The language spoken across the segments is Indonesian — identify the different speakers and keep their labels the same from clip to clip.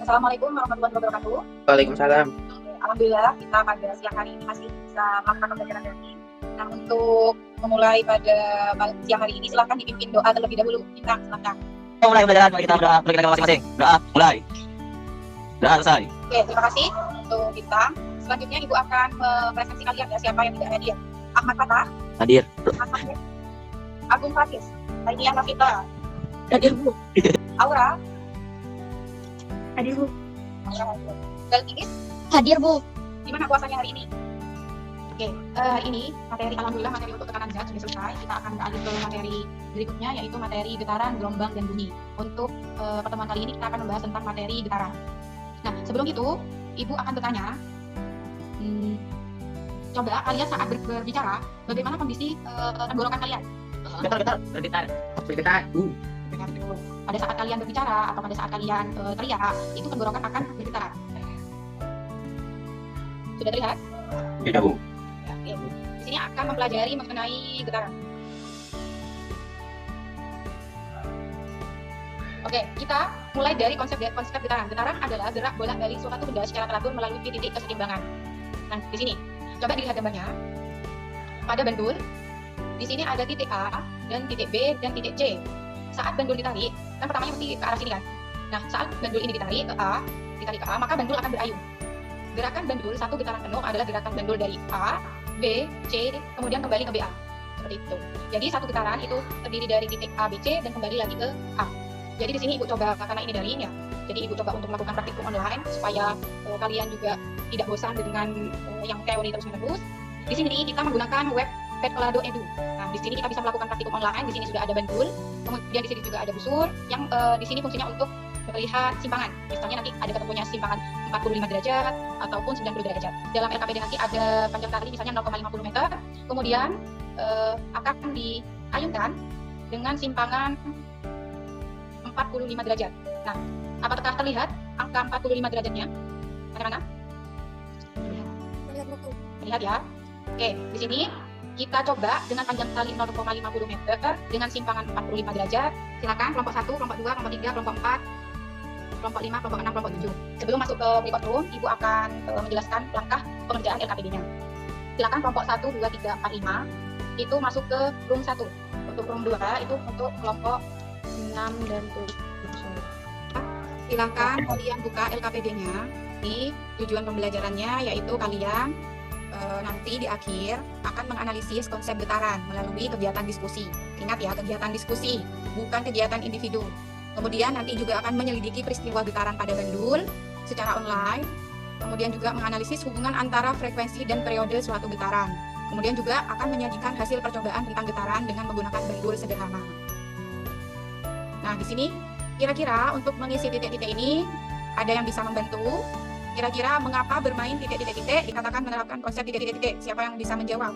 Speaker 1: Assalamualaikum warahmatullahi wabarakatuh.
Speaker 2: Waalaikumsalam.
Speaker 1: Alhamdulillah kita pada siang hari ini masih bisa melakukan pembelajaran daring. Nah, untuk memulai pada siang hari ini silahkan dipimpin doa terlebih dahulu. Kita silahkan.
Speaker 3: Mulai pembelajaran, mari kita berdoa bagi negara masing-masing. Doa, mulai. Doa selesai.
Speaker 1: Oke, terima kasih untuk Bintang. Selanjutnya Ibu akan mempresentasi kalian ya, siapa yang tidak hadir. Ahmad Fatah,
Speaker 3: Hadir.
Speaker 1: Ahmad Agung Fatis, Ainiyah Rafita,
Speaker 3: Hadir, Bu.
Speaker 1: Aura,
Speaker 4: Hadir, Bu.
Speaker 1: Aura hadir. Galtingis,
Speaker 4: Hadir, Bu.
Speaker 1: gimana puasanya hari ini? Oke, ini materi, alhamdulillah materi untuk tekanan zat sudah selesai. Kita akan beralih ke materi berikutnya, yaitu materi getaran, gelombang, dan bunyi. Untuk pertemuan kali ini kita akan membahas tentang materi getaran. Nah, sebelum itu, Ibu akan bertanya, coba kalian saat berbicara, bagaimana kondisi tenggorokan kalian?
Speaker 3: Getar, bergetar.
Speaker 1: Pada saat kalian berbicara atau pada saat kalian teriak, itu tenggorokan akan bergetar. Sudah terlihat?
Speaker 3: Tidak, Bu.
Speaker 1: Ya, oke. Di sini akan mempelajari mengenai getaran. Oke, kita mulai dari konsep getaran. Getaran adalah gerak bolak-balik suatu benda secara teratur melalui titik keseimbangan. Nah, di sini coba dilihat gambarnya. Pada bandul, di sini ada titik A dan titik B dan titik C. Saat bandul ditarik, kan pertamanya mesti ke arah sini kan. Nah, saat bandul ini ditarik ke A, maka bandul akan berayun. Gerakan bandul satu getaran penuh adalah gerakan bandul dari A, B, C, kemudian kembali ke BA. Seperti itu. Jadi satu getaran itu terdiri dari titik A, B, C dan kembali lagi ke A. Jadi di sini Ibu coba, karena ini daring ya. Jadi Ibu coba untuk melakukan praktikum online supaya kalian juga tidak bosan dengan yang teori terus-menerus. Di sini kita menggunakan web Petcolado.edu. Nah, di sini kita bisa melakukan praktikum online. Di sini sudah ada bandul, kemudian di sini juga ada busur yang di sini fungsinya untuk melihat simpangan. Misalnya nanti ada ketemunya simpangan 45 derajat ataupun 90 derajat. Dalam LKPD nanti ada panjang tali misalnya 0,50 meter. Kemudian akan diayunkan dengan simpangan 45 derajat. Nah, apakah terlihat angka 45 derajatnya? Mana-mana? Terlihat ya. Oke, di sini kita coba dengan panjang tali 0,50 meter dengan simpangan 45 derajat. Silakan kelompok 1, kelompok 2, kelompok 3, kelompok 4, kelompok 5, kelompok 6, kelompok 7. Sebelum masuk ke berikut room, Ibu akan menjelaskan langkah pengerjaan LKPD-nya. Silakan kelompok 1, 2, 3, 4, 5 itu masuk ke room 1. Untuk room 2 itu untuk kelompok 6 dan 7. Silakan kalian buka LKPD-nya. Ini tujuan pembelajarannya yaitu kalian nanti di akhir akan menganalisis konsep getaran melalui kegiatan diskusi. Ingat ya, kegiatan diskusi, bukan kegiatan individu. Kemudian nanti juga akan menyelidiki peristiwa getaran pada bandul secara online. Kemudian juga menganalisis hubungan antara frekuensi dan periode suatu getaran. Kemudian juga akan menyajikan hasil percobaan tentang getaran dengan menggunakan bandul sederhana. Nah, di sini kira-kira untuk mengisi titik-titik ini ada yang bisa membantu. Kira-kira mengapa bermain titik-titik-titik dikatakan menerapkan konsep titik-titik-titik? Siapa yang bisa menjawab?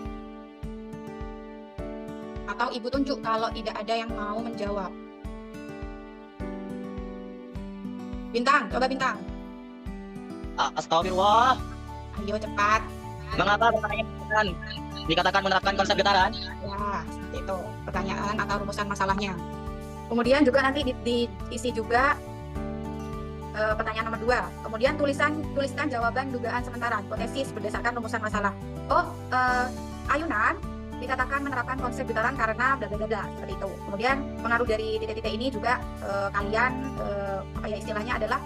Speaker 1: Atau Ibu tunjuk kalau tidak ada yang mau menjawab. Bintang, coba Bintang.
Speaker 3: Astagfirullah.
Speaker 1: Ayo cepat.
Speaker 3: Mengapa dikatakan menerapkan konsep getaran?
Speaker 1: Ya, seperti itu. Pertanyaan atau rumusan masalahnya. Kemudian juga nanti diisi juga pertanyaan nomor 2. Kemudian tuliskan jawaban dugaan sementara hipotesis berdasarkan rumusan masalah. Ayunan dikatakan menerapkan konsep getaran karena bla bla bla seperti itu. Kemudian pengaruh dari titik-titik ini juga kalian istilahnya adalah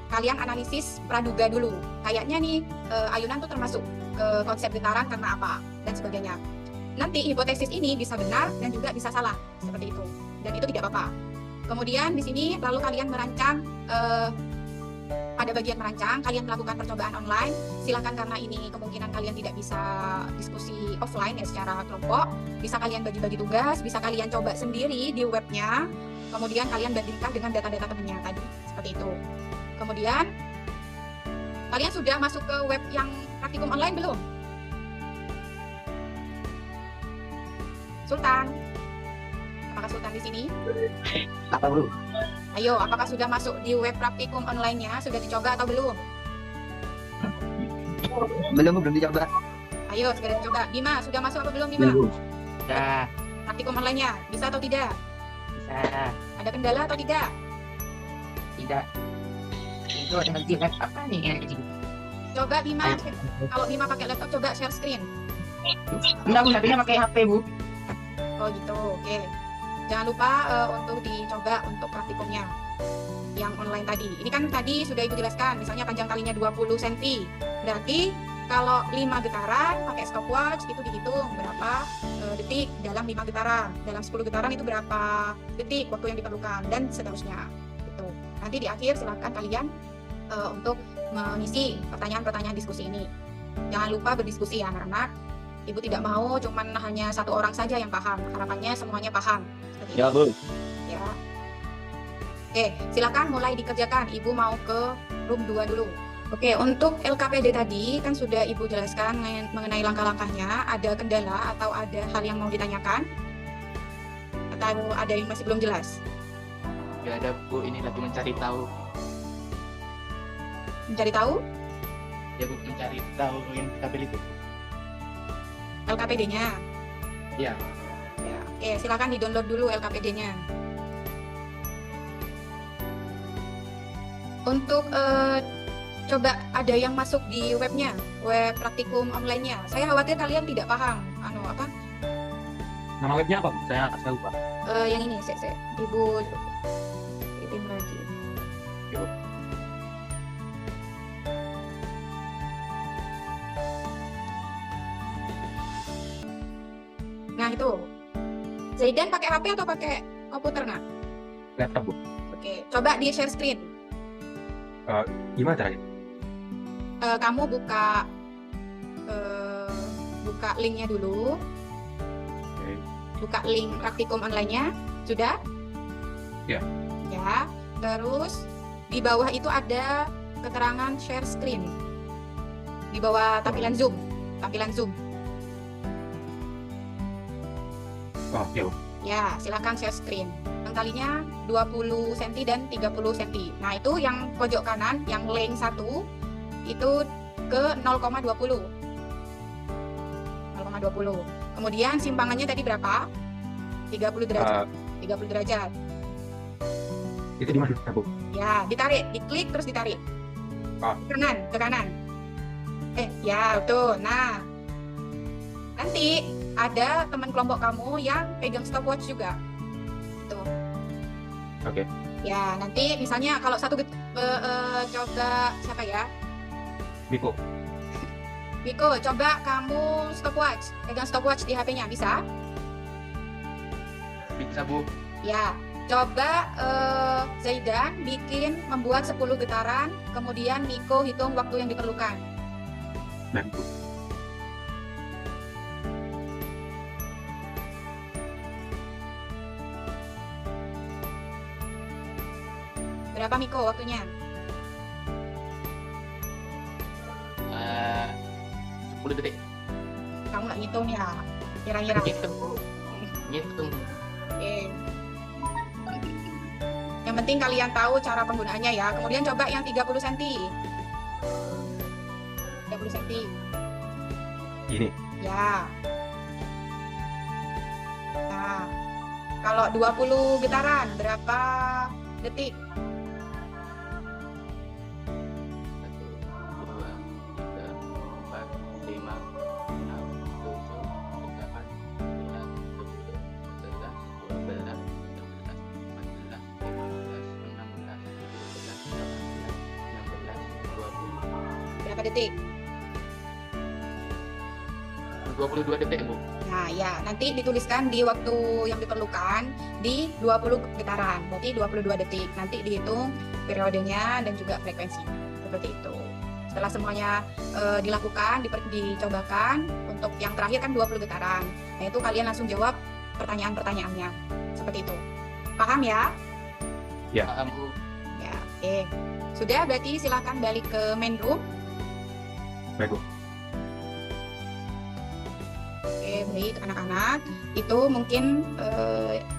Speaker 1: kalian analisis praduga dulu. Kayaknya nih ayunan tuh termasuk konsep getaran karena apa dan sebagainya. Nanti hipotesis ini bisa benar dan juga bisa salah seperti itu. Dan itu tidak apa-apa. Kemudian di sini lalu kalian merancang, pada bagian merancang kalian melakukan percobaan online. Silakan karena ini kemungkinan kalian tidak bisa diskusi offline ya secara kelompok. Bisa kalian bagi-bagi tugas, bisa kalian coba sendiri di webnya. Kemudian kalian bandingkan dengan data-data temannya tadi, seperti itu. Kemudian kalian sudah masuk ke web yang praktikum online belum? Sultan. Apakah Sultan di sini?
Speaker 3: Apa, Bu?
Speaker 1: Ayo, apakah sudah masuk di web praktikum online-nya? Sudah dicoba atau belum?
Speaker 2: Belum dicoba.
Speaker 1: Ayo, segera dicoba. Bima, sudah masuk atau belum, Bima?
Speaker 2: Belum.
Speaker 3: Ya,
Speaker 1: Praktikum online-nya, bisa atau tidak?
Speaker 3: bisa.
Speaker 1: Ada kendala atau tidak?
Speaker 3: Tidak.
Speaker 2: Itu energi kan apa nih energi?
Speaker 1: Coba Bima, kalau Bima pakai laptop coba share screen.
Speaker 2: Enggak, aku HP-nya pakai HP, Bu.
Speaker 1: Oh gitu, oke. Jangan lupa untuk dicoba untuk praktikumnya yang online tadi. Ini kan tadi sudah Ibu jelaskan, misalnya panjang talinya 20 cm. Berarti kalau 5 getaran pakai stopwatch itu dihitung berapa detik dalam 5 getaran. Dalam 10 getaran itu berapa detik waktu yang diperlukan dan seterusnya. Gitu. Nanti di akhir silakan kalian untuk mengisi pertanyaan-pertanyaan diskusi ini. Jangan lupa berdiskusi ya anak-anak. Ibu tidak mau cuman hanya satu orang saja yang paham. Harapannya semuanya paham. Seperti
Speaker 3: Ya,
Speaker 1: itu.
Speaker 3: Bu.
Speaker 1: Ya. Oke, silakan mulai dikerjakan. Ibu mau ke room 2 dulu. Oke, untuk LKPD tadi kan sudah Ibu jelaskan mengenai langkah-langkahnya. Ada kendala atau ada hal yang mau ditanyakan? Atau ada yang masih belum jelas?
Speaker 2: Gak ada, Bu, ini lagi mencari tahu.
Speaker 1: Mencari tahu
Speaker 2: Ya, Bu, mencari tahu yang tabel itu.
Speaker 1: LKPD-nya?
Speaker 2: Iya.
Speaker 1: Ya. Oke, silakan di-download dulu LKPD-nya. Untuk coba ada yang masuk di webnya, web praktikum online-nya. Saya khawatir kalian tidak paham.
Speaker 3: Nama webnya apa, Bu? Saya lupa.
Speaker 1: Yang ini, Ibu kirim lagi.
Speaker 3: Yuk.
Speaker 1: Nah itu, Zaidan pakai HP atau pakai komputer nak?
Speaker 3: Laptop, Bu.
Speaker 1: Oke, coba di share screen.
Speaker 3: Gimana caranya?
Speaker 1: Kamu buka linknya dulu.
Speaker 3: Oke.
Speaker 1: Buka link praktikum online-nya. Sudah?
Speaker 3: Ya.
Speaker 1: Ya. Terus di bawah itu ada keterangan share screen. Di bawah tampilan Zoom. Tampilan Zoom.
Speaker 3: Oh, ya, Bu.
Speaker 1: Ya, silakan share screen. Yang talinya 20 cm dan 30 cm. Nah, itu yang pojok kanan, yang link 1 itu ke 0,20. 0,20. Kemudian simpangannya tadi berapa? 30 derajat. 30 derajat.
Speaker 3: Itu di mana, Bu?
Speaker 1: Ya, ditarik, diklik terus ditarik. Ke kanan. Ya, betul. Nah, nanti ada teman kelompok kamu yang pegang stopwatch juga. Tuh.
Speaker 3: Oke.
Speaker 1: Ya, nanti misalnya kalau coba siapa ya?
Speaker 3: Biko.
Speaker 1: Biko, coba kamu stopwatch. Pegang stopwatch di HP-nya, bisa?
Speaker 2: Bisa, Bu.
Speaker 1: Ya. Coba Zaidan membuat 10 getaran, kemudian Miko hitung waktu yang diperlukan.
Speaker 3: Dan, Bu.
Speaker 1: Berapa Miko waktunya?
Speaker 2: 10 detik.
Speaker 1: Kamu nggak ngitung ya? Kira-kira.
Speaker 2: Ngitung, Bu. Ngitung.
Speaker 1: Oke. Yang penting kalian tahu cara penggunaannya ya. Kemudian coba yang 30 cm. 30 cm.
Speaker 3: Ini.
Speaker 1: Ya. Nah, kalau 20 getaran berapa detik?
Speaker 2: 22 detik, Bu.
Speaker 1: Nah, ya, nanti dituliskan di waktu yang diperlukan di 20 getaran, berarti 22 detik. Nanti dihitung periodenya dan juga frekuensi. Seperti itu. Setelah semuanya dilakukan, dicobakan, untuk yang terakhir kan 20 getaran. Nah, itu kalian langsung jawab pertanyaan-pertanyaannya. Seperti itu. Paham ya?
Speaker 3: Ya.
Speaker 2: Paham, Bu.
Speaker 1: Ya, oke. Sudah, berarti silakan balik ke main room.
Speaker 3: Baik, Bu.
Speaker 1: Oke, baik anak-anak. Itu mungkin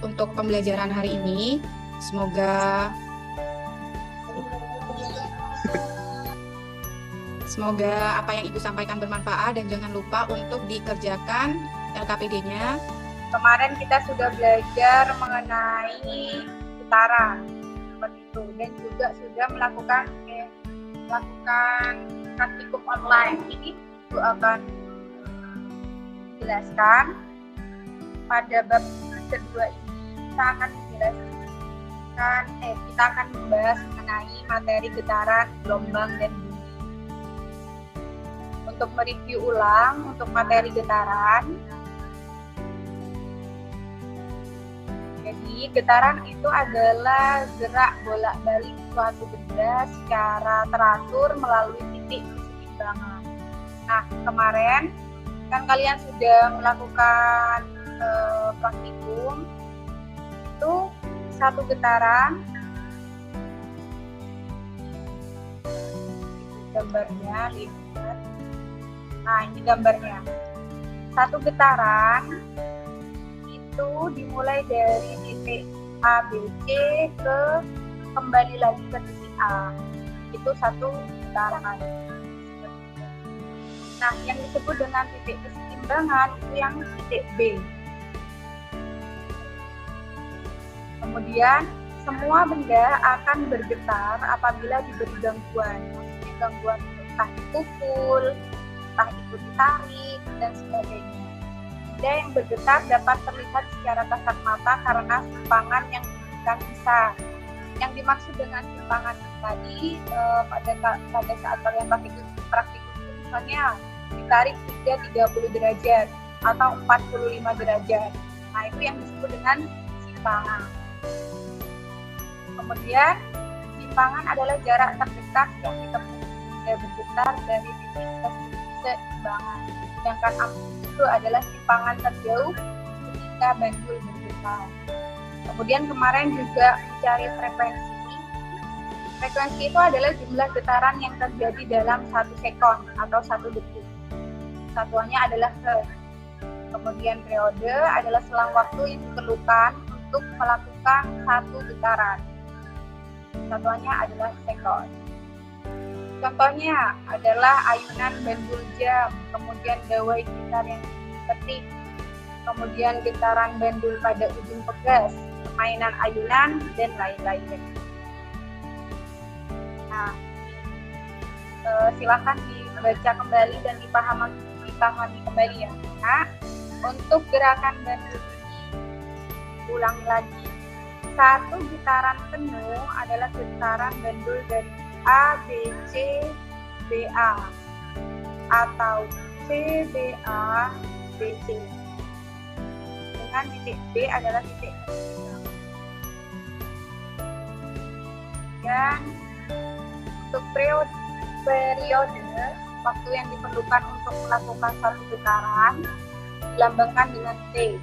Speaker 1: untuk pembelajaran hari ini. Semoga apa yang Ibu sampaikan bermanfaat dan jangan lupa untuk dikerjakan LKPD-nya.
Speaker 4: Kemarin kita sudah belajar mengenai getaran seperti itu dan juga sudah melakukan melakukan praktikum online. Ini itu akan menjelaskan pada bab kedua ini kita akan membahas mengenai materi getaran, gelombang, dan bunyi. Untuk mereview ulang untuk materi getaran, jadi getaran itu adalah gerak bolak-balik suatu benda secara teratur melalui titik keseimbangan. Nah, kemarin kan kalian sudah melakukan praktikum itu satu getaran, gambarnya lihat. Nah, ini gambarnya. Satu getaran itu dimulai dari titik A, B, C kembali lagi ke titik A. Itu satu getaran. Nah, yang disebut dengan titik keseimbangan itu yang titik B. Kemudian, semua benda akan bergetar apabila diberi gangguan. Maksudnya gangguan entah dipukul, entah ikut ditarik, dan sebagainya. Benda yang bergetar dapat terlihat secara kasat mata karena simpangan yang diberikan besar. Yang dimaksud dengan simpangan tadi pada saat kalian praktikum misalnya ditarik hingga 30 derajat atau 45 derajat. Nah, itu yang disebut dengan simpangan. Kemudian, simpangan adalah jarak terdekat yang ditempuh hingga bergetar dari titik keseimbangan. Sedangkan amplitude itu adalah simpangan terjauh ketika bandul bergetar. Kemudian kemarin juga mencari frekuensi. Frekuensi itu adalah jumlah getaran yang terjadi dalam 1 sekon atau 1 detik. Satuannya adalah hertz. Kemudian periode adalah selang waktu yang diperlukan untuk melakukan satu getaran. Satuannya adalah sekon. Contohnya adalah ayunan bandul jam, kemudian gawai gitar yang diketik, kemudian getaran bandul pada ujung pegas, permainan ayunan, dan lain-lain. Nah, silakan dibaca kembali dan dipahami kembali ya. Nah, untuk gerakan bandul ini, ulangi lagi. Satu getaran penuh adalah getaran bandul dari A, B, C, B, A atau C, B, A, B, C. Dengan titik B adalah titik keseimbangan. Dan untuk periode waktu yang diperlukan untuk melakukan satu getaran dilambangkan dengan T.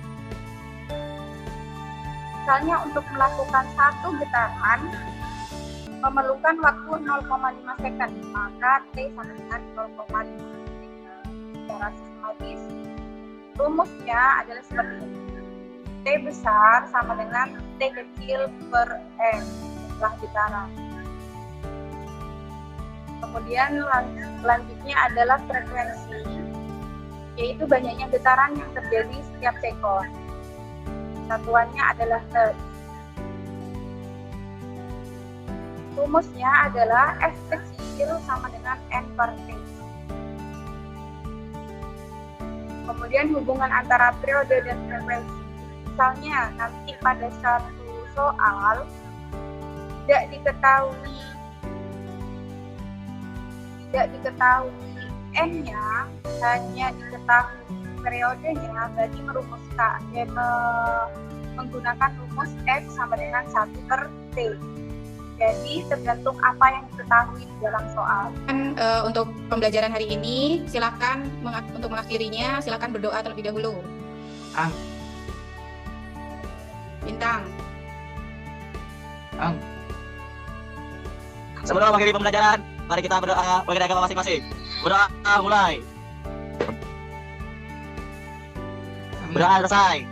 Speaker 4: Misalnya untuk melakukan satu getaran memerlukan waktu 0,5 second, maka T sama dengan 0,5 second. Secara sistematis, rumusnya adalah seperti ini. T besar sama dengan T kecil per M setelah getaran. Kemudian selanjutnya adalah frekuensi, yaitu banyaknya getaran yang terjadi setiap sekon. Satuannya adalah hertz. Rumusnya adalah F kecil sama dengan N per T. Kemudian hubungan antara periode dan frekuensi. Misalnya nanti pada satu soal tidak diketahui N-nya, hanya diketahui periodenya, berarti merumuskan menggunakan rumus F sama dengan 1 per T. Jadi tergantung apa yang diketahui di dalam soal.
Speaker 1: Untuk pembelajaran hari ini, silakan untuk mengakhirinya, silakan berdoa terlebih dahulu.
Speaker 2: Ang.
Speaker 1: Bintang.
Speaker 2: Ang.
Speaker 3: Sebelum mengakhiri pembelajaran, mari kita berdoa bagi agama masing-masing. Berdoa mulai. Berdoa selesai.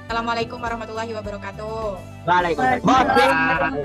Speaker 1: Assalamualaikum warahmatullahi wabarakatuh.
Speaker 3: Waalaikumsalam.